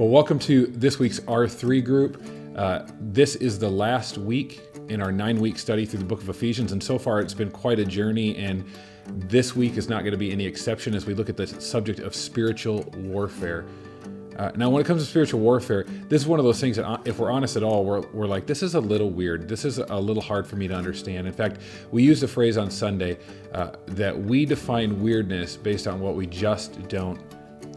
Well, welcome to this week's R3 group. This is the last week in our 9-week study through the book of Ephesians, and so far it's been quite a journey, and this week is not going to be any exception as we look at the subject of spiritual warfare. Now, when it comes to spiritual warfare, this is one of those things that, if we're honest at all, we're like, this is a little weird. This is a little hard for me to understand. In fact, we used a phrase on Sunday that we define weirdness based on what we just don't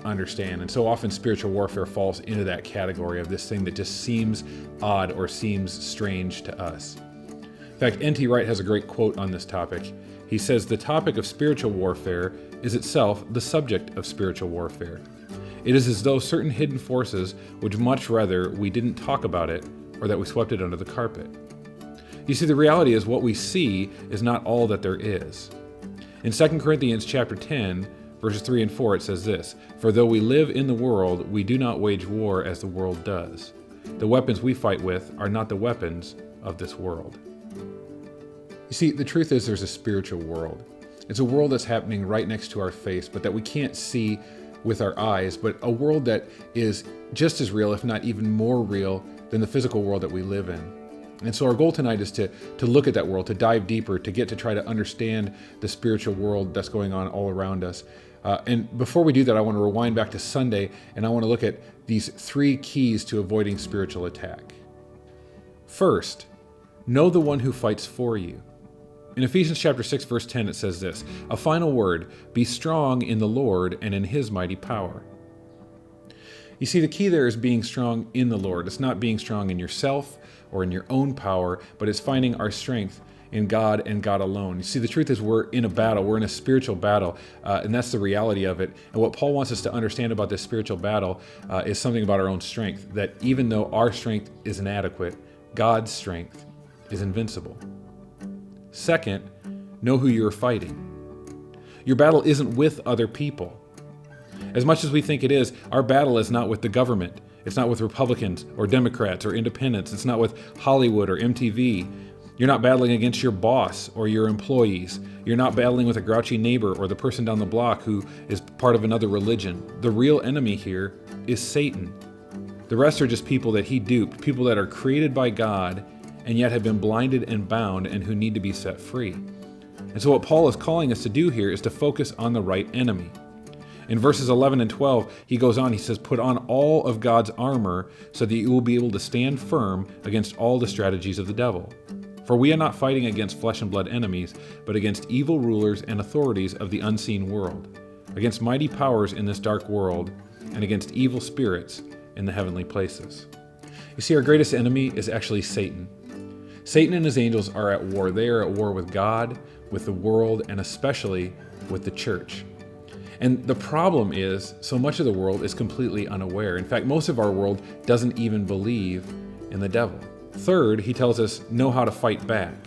understand. And so often spiritual warfare falls into that category of this thing that just seems odd or seems strange to us. In fact, N.T. Wright has a great quote on this topic. He says, "The topic of spiritual warfare is itself the subject of spiritual warfare. It is as though certain hidden forces would much rather we didn't talk about it or that we swept it under the carpet." You see, the reality is what we see is not all that there is. In 2 Corinthians chapter 10, verses 3 and 4, it says this, "For though we live in the world, we do not wage war as the world does. The weapons we fight with are not the weapons of this world." You see, the truth is there's a spiritual world. It's a world that's happening right next to our face, but that we can't see with our eyes, but a world that is just as real, if not even more real, than the physical world that we live in. And so our goal tonight is to look at that world, to dive deeper, to get to try to understand the spiritual world that's going on all around us. And before we do that, I want to rewind back to Sunday, and I want to look at these 3 keys to avoiding spiritual attack. First, know the one who fights for you. In Ephesians chapter 6, verse 10, it says this, "A final word, be strong in the Lord and in his mighty power." You see, the key there is being strong in the Lord. It's not being strong in yourself or in your own power, but it's finding our strength in God and God alone. You see, the truth is we're in a battle. We're in a spiritual battle, and that's the reality of it. And what Paul wants us to understand about this spiritual battle is something about our own strength, that even though our strength is inadequate, God's strength is invincible. Second, know who you're fighting. Your battle isn't with other people. As much as we think it is, our battle is not with the government. It's not with Republicans or Democrats or independents. It's not with Hollywood or MTV. You're not battling against your boss or your employees. You're not battling with a grouchy neighbor or the person down the block who is part of another religion. The real enemy here is Satan. The rest are just people that he duped, people that are created by God and yet have been blinded and bound and who need to be set free. And so what Paul is calling us to do here is to focus on the right enemy. In verses 11 and 12, he goes on, he says, "Put on all of God's armor so that you will be able to stand firm against all the strategies of the devil. For we are not fighting against flesh and blood enemies, but against evil rulers and authorities of the unseen world, against mighty powers in this dark world, and against evil spirits in the heavenly places." You see, our greatest enemy is actually Satan. Satan and his angels are at war. They are at war with God, with the world, and especially with the church. And the problem is, so much of the world is completely unaware. In fact, most of our world doesn't even believe in the devil. Third, he tells us, know how to fight back.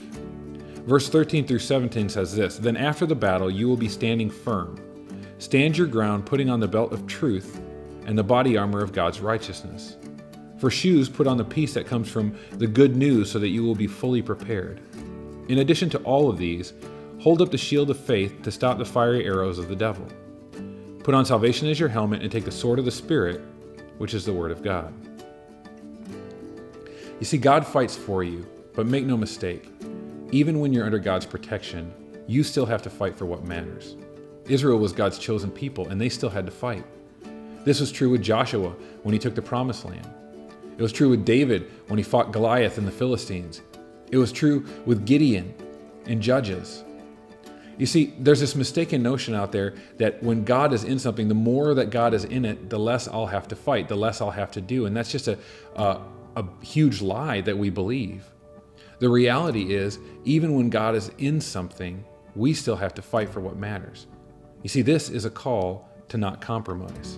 Verse 13 through 17 says this, "Then after the battle you will be standing firm. Stand your ground, putting on the belt of truth and the body armor of God's righteousness. For shoes, put on the peace that comes from the good news so that you will be fully prepared. In addition to all of these, hold up the shield of faith to stop the fiery arrows of the devil. Put on salvation as your helmet and take the sword of the Spirit, which is the word of God." You see, God fights for you, but make no mistake, even when you're under God's protection, you still have to fight for what matters. Israel was God's chosen people, and they still had to fight. This was true with Joshua when he took the promised land. It was true with David when he fought Goliath and the Philistines. It was true with Gideon and Judges. You see, there's this mistaken notion out there that when God is in something, the more that God is in it, the less I'll have to fight, the less I'll have to do. And that's just a huge lie that we believe. The reality is, even when God is in something, we still have to fight for what matters. You see, this is a call to not compromise.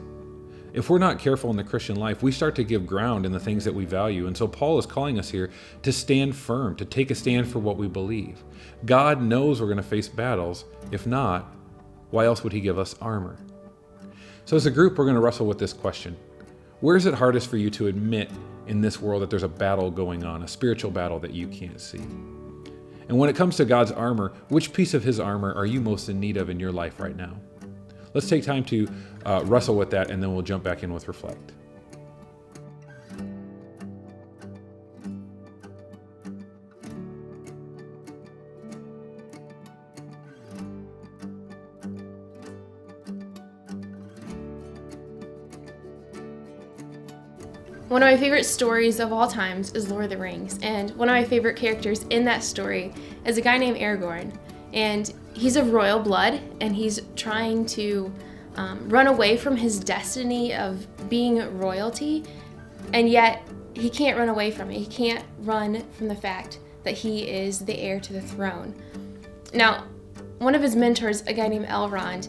If we're not careful in the Christian life, we start to give ground in the things that we value. And so Paul is calling us here to stand firm, to take a stand for what we believe. God knows we're going to face battles. If not, why else would he give us armor? So as a group, we're going to wrestle with this question. Where is it hardest for you to admit in this world that there's a battle going on, a spiritual battle that you can't see? And when it comes to God's armor, which piece of his armor are you most in need of in your life right now? Let's take time to wrestle with that, and then we'll jump back in with Reflect. One of my favorite stories of all times is Lord of the Rings, and one of my favorite characters in that story is a guy named Aragorn, and he's of royal blood, and he's trying to run away from his destiny of being royalty, and yet he can't run away from it. He can't run from the fact that he is the heir to the throne. Now, one of his mentors, a guy named Elrond,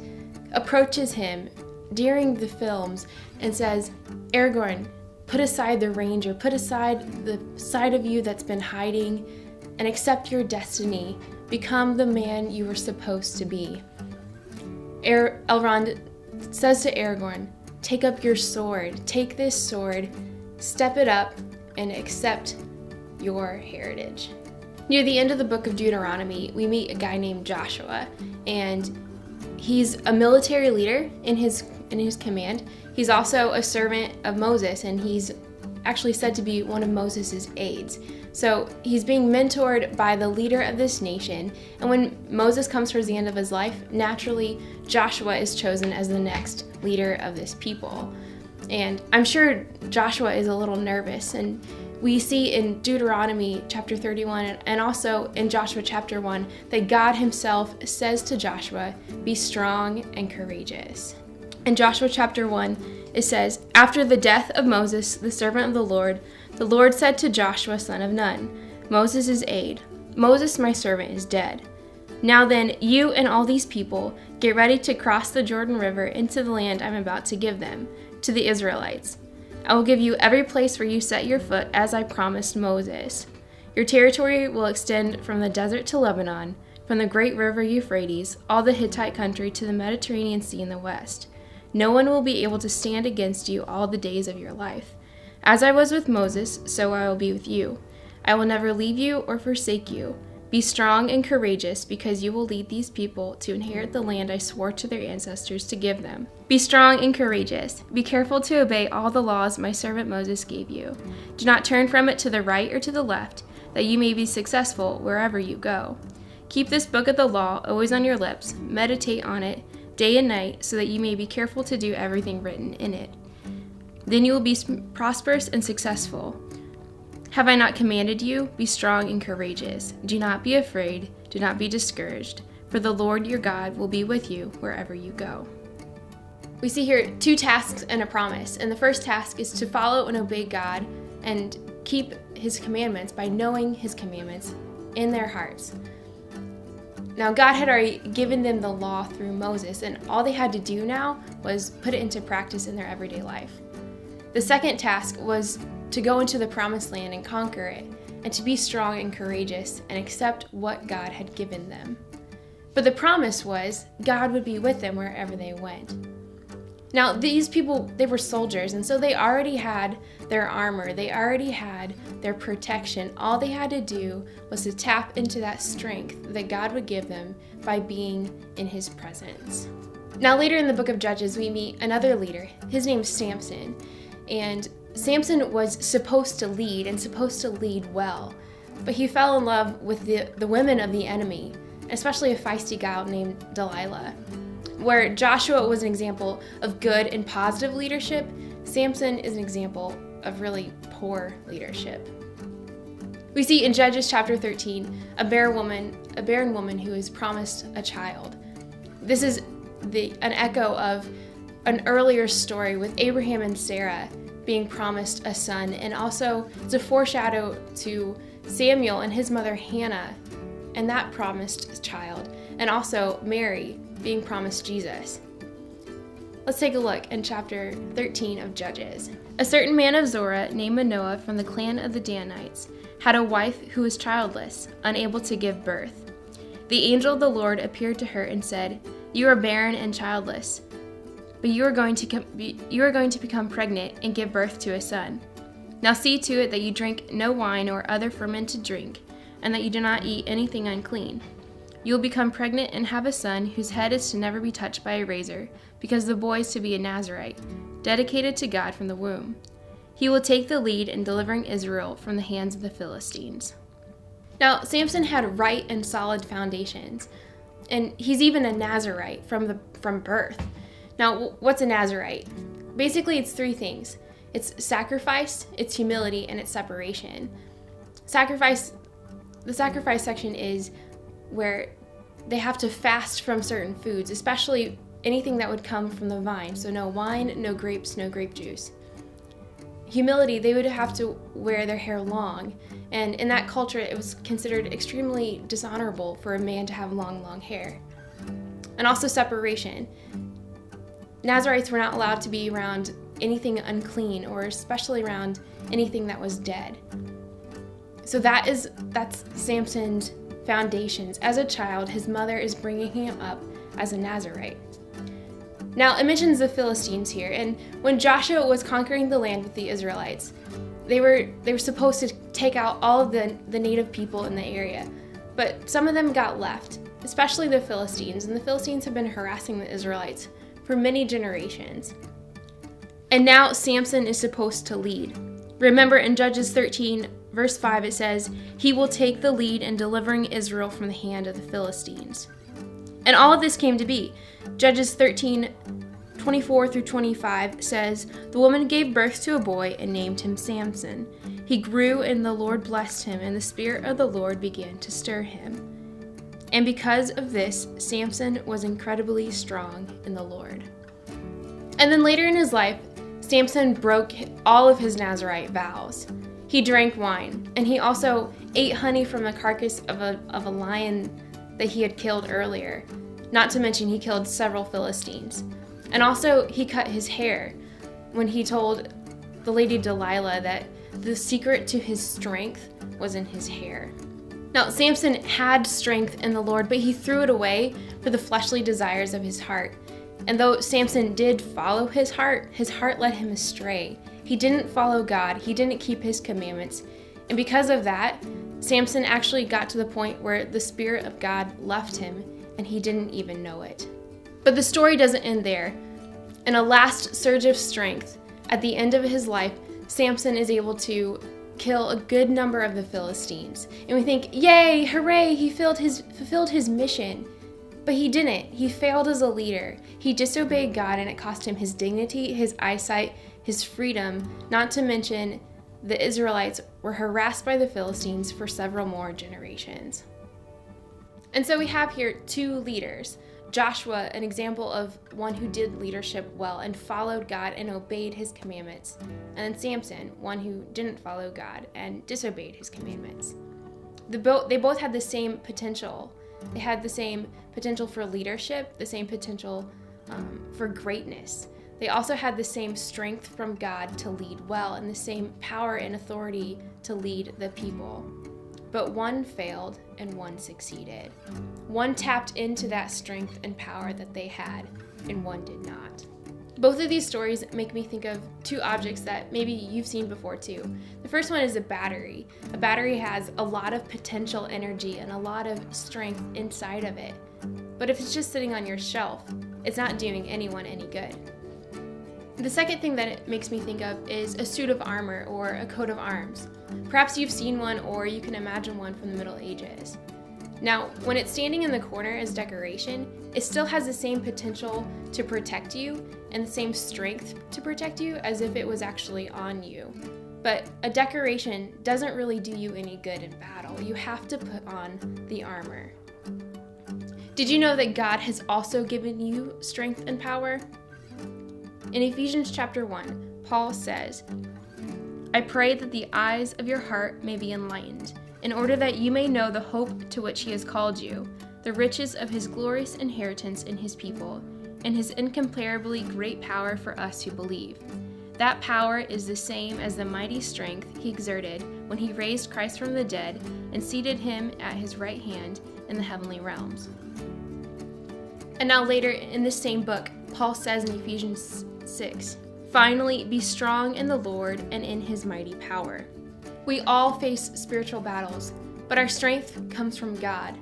approaches him during the films and says, Aragorn, put aside the ranger, put aside the side of you that's been hiding, and accept your destiny. Become the man you were supposed to be. Elrond says to Aragorn, take up your sword, take this sword, step it up, and accept your heritage. Near the end of the book of Deuteronomy, we meet a guy named Joshua, and he's a military leader in his command. He's also a servant of Moses, and he's actually said to be one of Moses' aides. So he's being mentored by the leader of this nation, and when Moses comes towards the end of his life, naturally Joshua is chosen as the next leader of this people. And I'm sure Joshua is a little nervous, and we see in Deuteronomy chapter 31 and also in Joshua chapter 1 that God himself says to Joshua, be strong and courageous. In Joshua chapter 1, it says, after the death of Moses, the servant of the Lord said to Joshua, son of Nun, Moses' aide, Moses, my servant, is dead. Now then, you and all these people get ready to cross the Jordan River into the land I'm about to give them, to the Israelites. I will give you every place where you set your foot, as I promised Moses. Your territory will extend from the desert to Lebanon, from the great river Euphrates, all the Hittite country to the Mediterranean Sea in the west. No one will be able to stand against you all the days of your life. As I was with Moses, so I will be with you. I will never leave you or forsake you. Be strong and courageous, because you will lead these people to inherit the land I swore to their ancestors to give them. Be strong and courageous. Be careful to obey all the laws my servant Moses gave you. Do not turn from it to the right or to the left, that you may be successful wherever you go. Keep this book of the law always on your lips. Meditate on it day and night, so that you may be careful to do everything written in it. Then you will be prosperous and successful. Have I not commanded you? Be strong and courageous. Do not be afraid. Do not be discouraged, for the Lord your God will be with you wherever you go. We see here 2 tasks and a promise. And the first task is to follow and obey God and keep his commandments by knowing his commandments in their hearts. Now, God had already given them the law through Moses, and all they had to do now was put it into practice in their everyday life. The second task was to go into the promised land and conquer it, and to be strong and courageous and accept what God had given them. But the promise was God would be with them wherever they went. Now, these people, they were soldiers, and so they already had their armor, they already had their protection. All they had to do was to tap into that strength that God would give them by being in his presence. Now, later in the book of Judges, we meet another leader. His name's Samson, and Samson was supposed to lead and supposed to lead well, but he fell in love with the women of the enemy, especially a feisty gal named Delilah. Where Joshua was an example of good and positive leadership, Samson is an example of really poor leadership. We see in Judges chapter 13 a barren woman who is promised a child. This is an echo of an earlier story with Abraham and Sarah being promised a son, and also it's a foreshadow to Samuel and his mother Hannah and that promised child, and also Mary being promised Jesus. Let's take a look in chapter 13 of Judges. A certain man of Zorah named Manoah from the clan of the Danites had a wife who was childless, unable to give birth. The angel of the Lord appeared to her and said, "You are barren and childless, but you are going to become pregnant and give birth to a son. Now see to it that you drink no wine or other fermented drink, and that you do not eat anything unclean. You will become pregnant and have a son whose head is to never be touched by a razor, because the boy is to be a Nazirite, dedicated to God from the womb. He will take the lead in delivering Israel from the hands of the Philistines." Now, Samson had right and solid foundations, and he's even a Nazirite from birth. Now, what's a Nazirite? Basically, it's 3 things. It's sacrifice, it's humility, and it's separation. The sacrifice section is where they have to fast from certain foods, especially anything that would come from the vine. So no wine, no grapes, no grape juice. Humility, they would have to wear their hair long. And in that culture, it was considered extremely dishonorable for a man to have long hair. And also separation. Nazarites were not allowed to be around anything unclean, or especially around anything that was dead. So that's Samson's foundations. As a child, his mother is bringing him up as a Nazarite. Now, it mentions the Philistines here, and when Joshua was conquering the land with the Israelites, they were supposed to take out all of the native people in the area, but some of them got left, especially the Philistines, and the Philistines have been harassing the Israelites for many generations. And now Samson is supposed to lead. Remember in Judges 13, verse 5, it says, "He will take the lead in delivering Israel from the hand of the Philistines." And all of this came to be. Judges 13, 24 through 25 says, "The woman gave birth to a boy and named him Samson. He grew and the Lord blessed him, and the Spirit of the Lord began to stir him. And because of this, Samson was incredibly strong in the Lord." And then later in his life, Samson broke all of his Nazirite vows. He drank wine, and he also ate honey from the carcass of a lion that he had killed earlier. Not to mention he killed several Philistines. And also he cut his hair when he told the lady Delilah that the secret to his strength was in his hair. Now, Samson had strength in the Lord, but he threw it away for the fleshly desires of his heart. And though Samson did follow his heart led him astray. He didn't follow God. He didn't keep his commandments. And because of that, Samson actually got to the point where the Spirit of God left him, and he didn't even know it. But the story doesn't end there. In a last surge of strength, at the end of his life, Samson is able to kill a good number of the Philistines. And we think, yay, hooray, he fulfilled his mission. But he didn't. He failed as a leader. He disobeyed God, and it cost him his dignity, his eyesight, his freedom, not to mention the Israelites were harassed by the Philistines for several more generations. And so we have here two leaders. Joshua, an example of one who did leadership well and followed God and obeyed his commandments. And then Samson, one who didn't follow God and disobeyed his commandments. They both had the same potential. They had the same potential for leadership, the same potential for greatness. They also had the same strength from God to lead well and the same power and authority to lead the people. But one failed and one succeeded. One tapped into that strength and power that they had, and one did not. Both of these stories make me think of two objects that maybe you've seen before too. The first one is a battery. A battery has a lot of potential energy and a lot of strength inside of it. But if it's just sitting on your shelf, it's not doing anyone any good. The second thing that it makes me think of is a suit of armor or a coat of arms. Perhaps you've seen one, or you can imagine one from the Middle Ages. Now, when it's standing in the corner as decoration, it still has the same potential to protect you and the same strength to protect you as if it was actually on you. But a decoration doesn't really do you any good in battle. You have to put on the armor. Did you know that God has also given you strength and power? In Ephesians chapter 1, Paul says, "I pray that the eyes of your heart may be enlightened, in order that you may know the hope to which he has called you, the riches of his glorious inheritance in his people, and his incomparably great power for us who believe. That power is the same as the mighty strength he exerted when he raised Christ from the dead and seated him at his right hand in the heavenly realms." And now later in this same book, Paul says in Ephesians 6, "Finally, be strong in the Lord and in his mighty power." We all face spiritual battles, but our strength comes from God.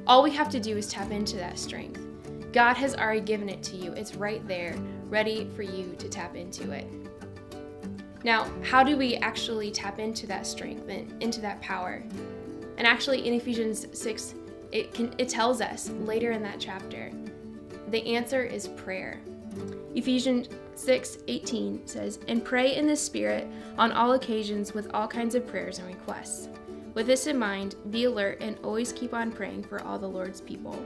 All we have to do is tap into that strength. God has already given it to you. It's right there, ready for you to tap into it. Now, how do we actually tap into that strength and into that power? And actually in Ephesians 6, it tells us later in that chapter. The answer is prayer. Ephesians 6:18 says, "And pray in the Spirit on all occasions with all kinds of prayers and requests. With this in mind, be alert and always keep on praying for all the Lord's people."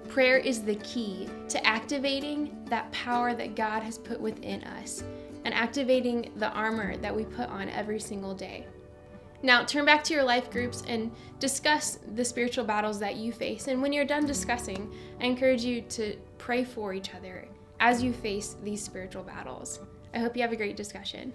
Prayer is the key to activating that power that God has put within us and activating the armor that we put on every single day. Now, turn back to your life groups and discuss the spiritual battles that you face. And when you're done discussing, I encourage you to pray for each other as you face these spiritual battles. I hope you have a great discussion.